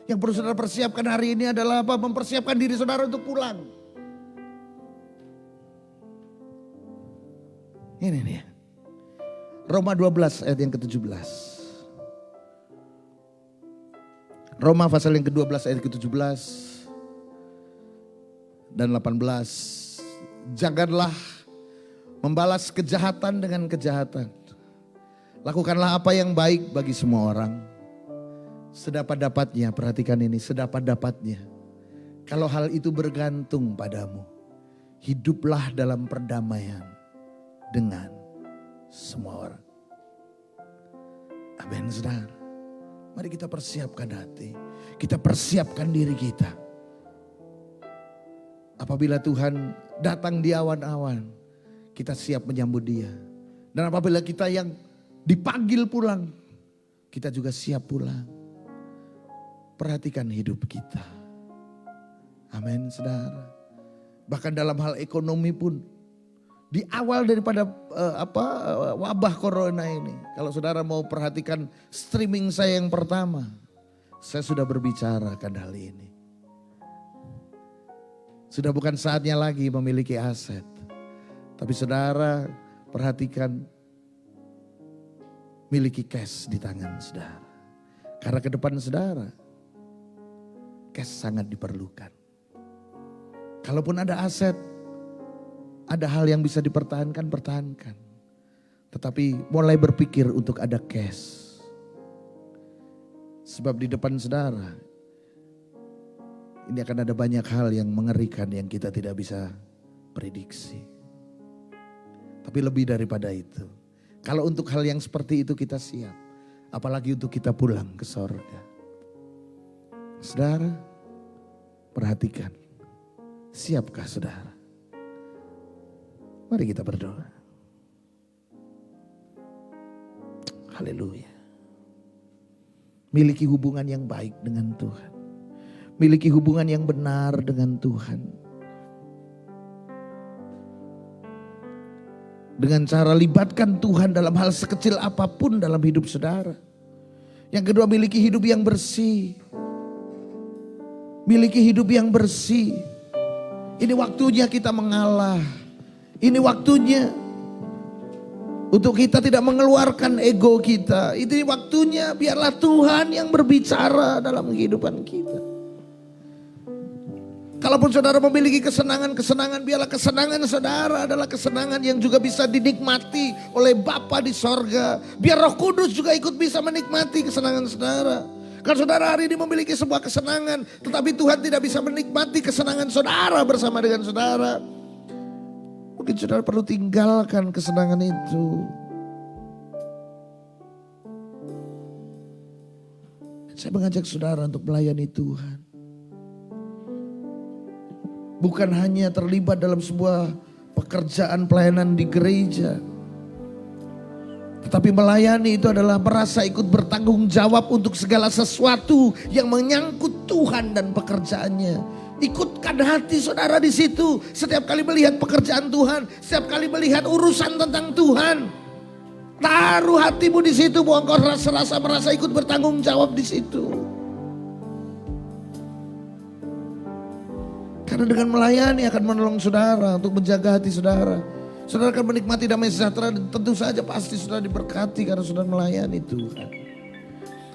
Yang perlu saudara persiapkan hari ini adalah apa? Mempersiapkan diri saudara untuk pulang. Ini nih. Roma 12 ayat yang ke-17. Roma pasal yang ke-12 ayat ke-17 dan 18. Janganlah membalas kejahatan dengan kejahatan. Lakukanlah apa yang baik bagi semua orang. Sedapat-dapatnya, perhatikan ini, sedapat-dapatnya. Kalau hal itu bergantung padamu, hiduplah dalam perdamaian dengan semua orang. Amin saudara. Mari kita persiapkan hati. Kita persiapkan diri kita. Apabila Tuhan datang di awan-awan, kita siap menyambut dia. Dan apabila kita yang dipanggil pulang, kita juga siap pulang. Perhatikan hidup kita. Amin saudara. Bahkan dalam hal ekonomi pun, di awal daripada wabah corona ini. Kalau saudara mau perhatikan streaming saya yang pertama, saya sudah berbicara akan hal ini. Sudah bukan saatnya lagi memiliki aset. Tapi saudara perhatikan, miliki cash di tangan saudara. Karena ke depan saudara, cash sangat diperlukan. Kalaupun ada aset, ada hal yang bisa dipertahankan, pertahankan. Tetapi mulai berpikir untuk ada cash. Sebab di depan saudara, ini akan ada banyak hal yang mengerikan yang kita tidak bisa prediksi. Tapi lebih daripada itu, kalau untuk hal yang seperti itu kita siap, apalagi untuk kita pulang ke sorga. Saudara, perhatikan, siapkah saudara? Mari kita berdoa. Haleluya. Miliki hubungan yang baik dengan Tuhan. Miliki hubungan yang benar dengan Tuhan. Dengan cara libatkan Tuhan dalam hal sekecil apapun dalam hidup saudara. Yang kedua, miliki hidup yang bersih. Miliki hidup yang bersih. Ini waktunya kita mengalah. Ini waktunya untuk kita tidak mengeluarkan ego kita. Ini waktunya biarlah Tuhan yang berbicara dalam kehidupan kita. Kalaupun saudara memiliki kesenangan-kesenangan, biarlah kesenangan saudara adalah kesenangan yang juga bisa dinikmati oleh Bapa di sorga. Biar Roh Kudus juga ikut bisa menikmati kesenangan saudara. Kalau saudara hari ini memiliki sebuah kesenangan, tetapi Tuhan tidak bisa menikmati kesenangan saudara bersama dengan saudara, mungkin saudara perlu tinggalkan kesenangan itu. Saya mengajak saudara untuk melayani Tuhan. Bukan hanya terlibat dalam sebuah pekerjaan pelayanan di gereja. Tetapi melayani itu adalah merasa ikut bertanggung jawab untuk segala sesuatu yang menyangkut Tuhan dan pekerjaannya. Ikutkan hati saudara di situ. Setiap kali melihat pekerjaan Tuhan, setiap kali melihat urusan tentang Tuhan, taruh hatimu di situ bahwa engkau merasa ikut bertanggung jawab di situ. Karena dengan melayani akan menolong saudara untuk menjaga hati saudara. Saudara akan menikmati damai sejahtera dan tentu saja pasti saudara diberkati karena saudara melayani Tuhan.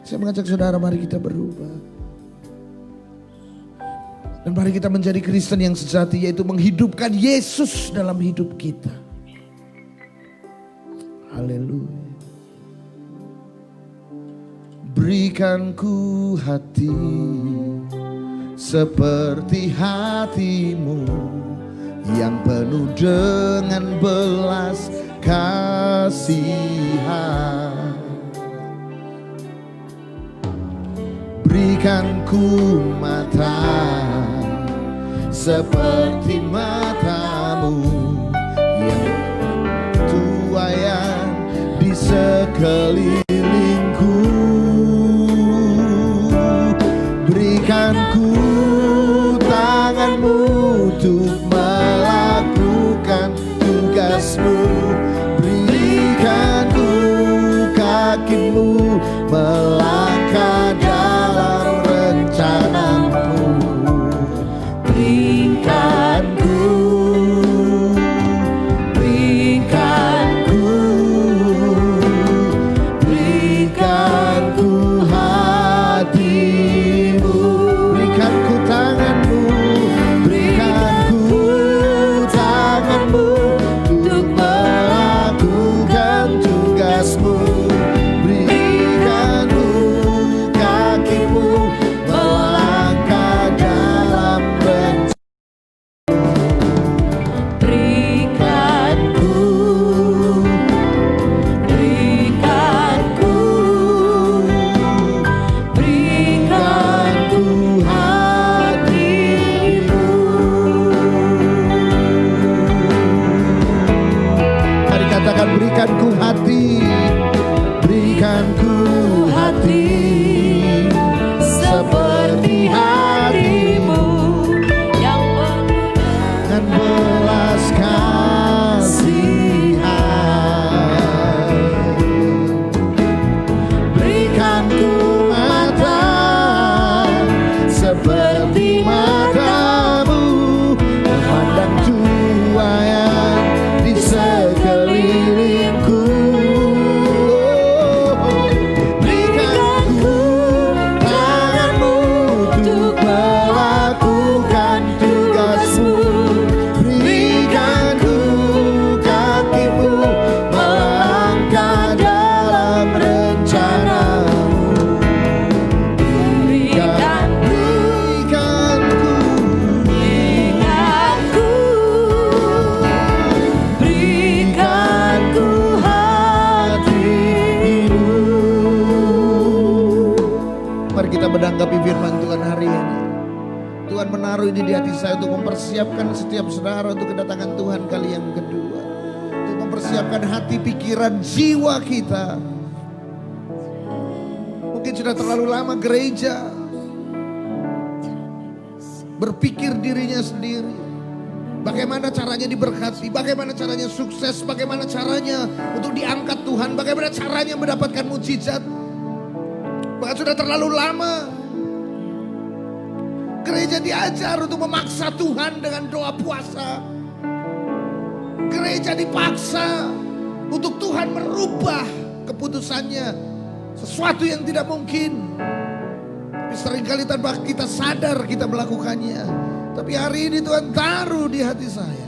Saya mengajak saudara, mari kita berubah. Dan mari kita menjadi Kristen yang sejati, yaitu menghidupkan Yesus dalam hidup kita. Haleluya. Berikan ku hati seperti hatimu yang penuh dengan belas kasihan. Berikan ku mata seperti matamu yang tuayan di sekelilingku. Berikan ku tanganmu untuk melakukan tugasmu. Berikan ku kakimu melangkah dalam rencanamu. Berikan ku menanggapi firman Tuhan hari ini. Tuhan menaruh ini di hati saya untuk mempersiapkan setiap saudara untuk kedatangan Tuhan kali yang kedua. Untuk mempersiapkan hati, pikiran, jiwa kita. Mungkin sudah terlalu lama gereja berpikir dirinya sendiri. Bagaimana caranya diberkati, bagaimana caranya sukses, bagaimana caranya untuk diangkat Tuhan, bagaimana caranya mendapatkan mujizat. Bahkan sudah terlalu lama gereja diajar untuk memaksa Tuhan dengan doa puasa. Gereja dipaksa untuk Tuhan merubah keputusannya, sesuatu yang tidak mungkin. Tapi seringkali tanpa kita sadar kita melakukannya. Tapi hari ini Tuhan taruh di hati saya.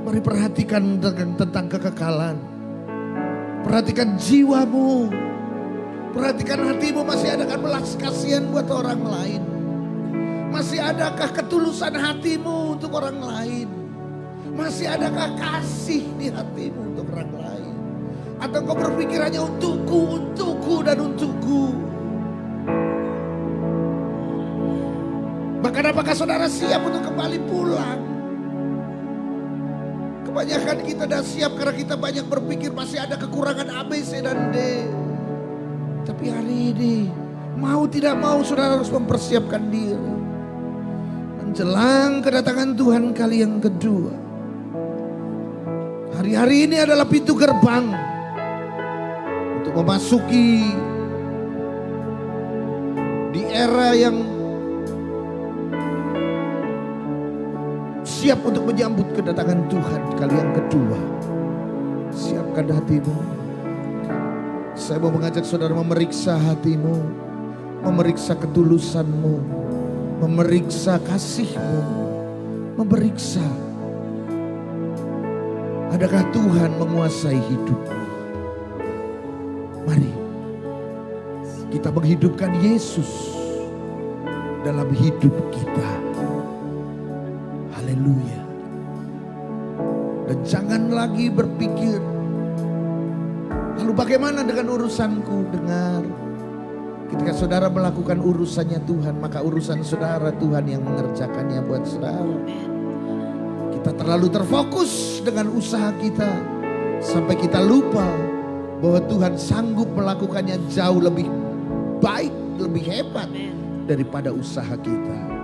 Mari perhatikan tentang kekekalan. Perhatikan jiwamu. Perhatikan hatimu, masih adakah belas kasihan buat orang lain? Masih adakah ketulusan hatimu untuk orang lain? Masih adakah kasih di hatimu untuk orang lain? Atau kau berpikirannya untukku dan untukku? Bahkan apakah saudara siap untuk kembali pulang? Kebanyakan kita dah siap karena kita banyak berpikir masih ada kekurangan A, B, C, dan D. Tapi hari ini mau tidak mau saudara harus mempersiapkan diri. Menjelang kedatangan Tuhan kali yang kedua. Hari-hari ini adalah pintu gerbang untuk memasuki di era yang siap untuk menyambut kedatangan Tuhan kali yang kedua. Siapkan hatimu. Saya mau mengajak saudara memeriksa hatimu, memeriksa ketulusanmu, memeriksa kasihmu, memeriksa adakah Tuhan menguasai hidupmu. Mari kita menghidupkan Yesus dalam hidup kita. Haleluya. Dan jangan lagi berpikir, lalu bagaimana dengan urusanku? Dengar, ketika saudara melakukan urusannya Tuhan, maka urusan saudara Tuhan yang mengerjakannya buat saudara. Kita terlalu terfokus dengan usaha kita sampai kita lupa bahwa Tuhan sanggup melakukannya jauh lebih baik, lebih hebat daripada usaha kita.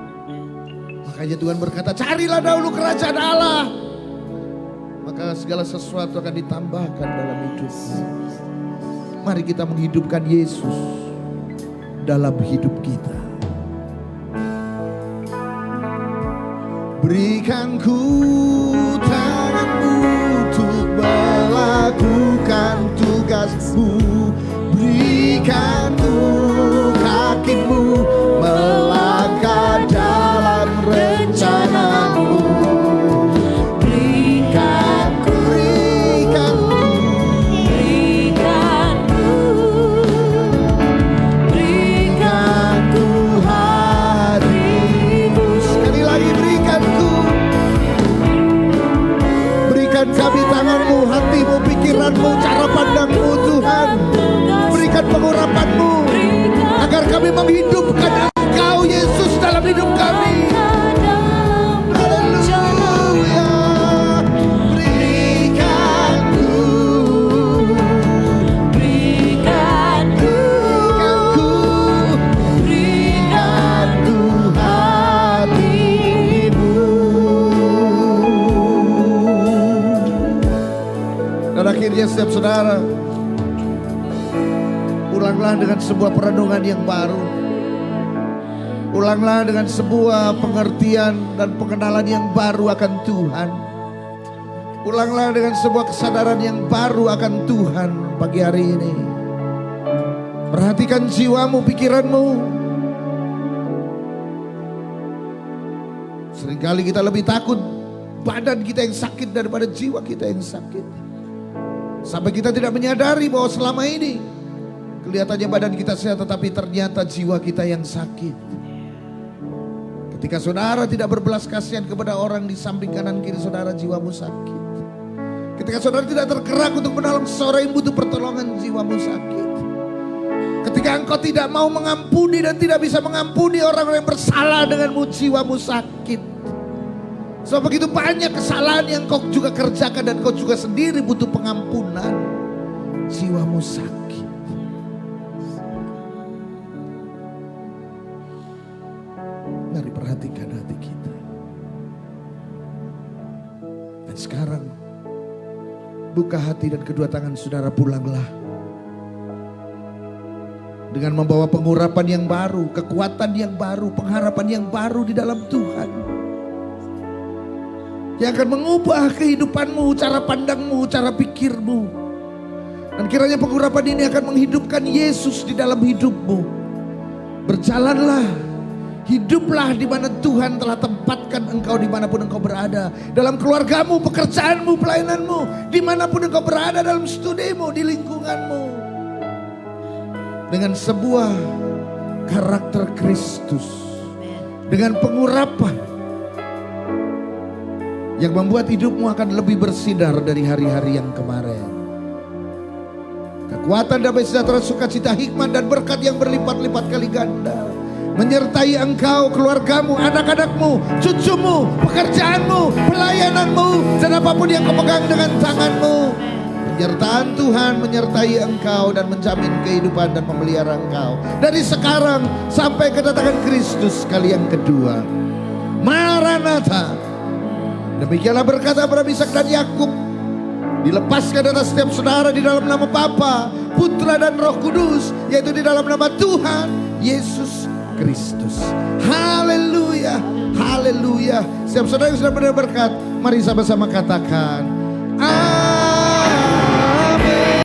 Makanya Tuhan berkata, carilah dahulu kerajaan Allah, maka segala sesuatu akan ditambahkan dalam hidupmu. Mari kita menghidupkan Yesus dalam hidup kita. Berikan ku tanganmu untuk melakukan tugasmu. Berikan ku kakimu melangkah dalam rencanamu. Kami tanganmu, hatimu, pikiranmu, cara pandangmu Tuhan. Berikan pengurapanmu agar kami menghidupkan Engkau Yesus dalam hidup kami. Haleluya. Berikan ku hatimu. Dan akhirnya setiap saudara, ulanglah dengan sebuah perenungan yang baru. Ulanglah dengan sebuah pengertian dan pengenalan yang baru akan Tuhan. Ulanglah dengan sebuah kesadaran yang baru akan Tuhan pagi hari ini. Perhatikan jiwamu, pikiranmu. Seringkali kita lebih takut badan kita yang sakit daripada jiwa kita yang sakit. Sampai kita tidak menyadari bahwa selama ini kelihatannya badan kita sehat, tetapi ternyata jiwa kita yang sakit. Ketika saudara tidak berbelas kasihan kepada orang di samping kanan kiri saudara, jiwamu sakit. Ketika saudara tidak tergerak untuk menolong seorang yang butuh pertolongan, jiwamu sakit. Ketika engkau tidak mau mengampuni dan tidak bisa mengampuni orang-orang yang bersalah denganmu, jiwamu sakit. Sebab begitu banyak kesalahan yang kau juga kerjakan dan kau juga sendiri butuh pengampunan. Jiwamu sakit. Mari perhatikan hati kita. Dan sekarang buka hati dan kedua tangan saudara, pulanglah. Dengan membawa pengurapan yang baru, kekuatan yang baru, pengharapan yang baru di dalam Tuhan. Yang akan mengubah kehidupanmu, cara pandangmu, cara pikirmu. Dan kiranya pengurapan ini akan menghidupkan Yesus di dalam hidupmu. Berjalanlah, hiduplah di mana Tuhan telah tempatkan engkau dimanapun engkau berada. Dalam keluargamu, pekerjaanmu, pelayananmu, dimanapun engkau berada, dalam studimu, di lingkunganmu. Dengan sebuah karakter Kristus. Dengan pengurapan yang membuat hidupmu akan lebih bersinar dari hari-hari yang kemarin. Kekuatan, damai sejahtera, sukacita, hikmat dan berkat yang berlipat-lipat kali ganda menyertai engkau, keluargamu, anak-anakmu, cucumu, pekerjaanmu, pelayananmu, dan apapun yang kau pegang dengan tanganmu. Penyertaan Tuhan menyertai engkau dan menjamin kehidupan dan memelihara engkau dari sekarang sampai kedatangan Kristus kali yang kedua. Maranatha. Demikianlah berkata Abraham, Ishak dan Yakub. Dilepaskan atas setiap saudara di dalam nama Bapa, Putra dan Roh Kudus, yaitu di dalam nama Tuhan Yesus Kristus. Haleluya, haleluya. Setiap saudara yang sudah benar berkat, mari sama-sama katakan,